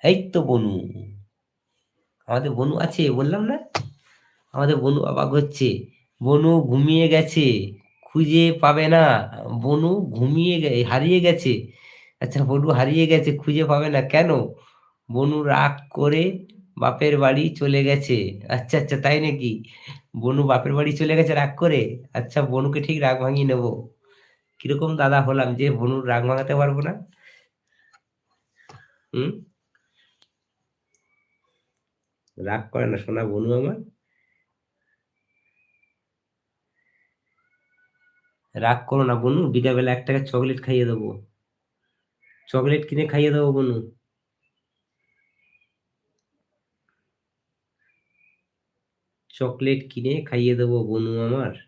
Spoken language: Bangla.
এই তো বনু। আমাদের বনু আছে বললাম না? আমাদের বনু অবাক হচ্ছে। বনু ঘুমিয়ে গেছে, খুঁজে পাবে না। বনু হারিয়ে গেছে। আচ্ছা, বনু হারিয়ে গেছে, খুঁজে পাবে না কেন? বনু রাগ করে বাপের বাড়ি চলে গেছে। আচ্ছা, আচ্ছা, তাই নাকি? বনু বাপের বাড়ি চলে গেছে রাগ করে? আচ্ছা, বনুকে ঠিক রাগ ভাঙিয়ে নেব। কিরকম দাদা হলাম যে বনুর রাগ ভাঙাতে পারবো না? হুম? রাগ করে না সোনা বনু আমার। রাগ করো না বনু, বিকালবেলা ১ টাকার চকলেট খাইয়ে দেবো। চকলেট কিনে খাইয়ে দেবো বনু। চকলেট কিনে খাইয়ে দেবো বনু আমার।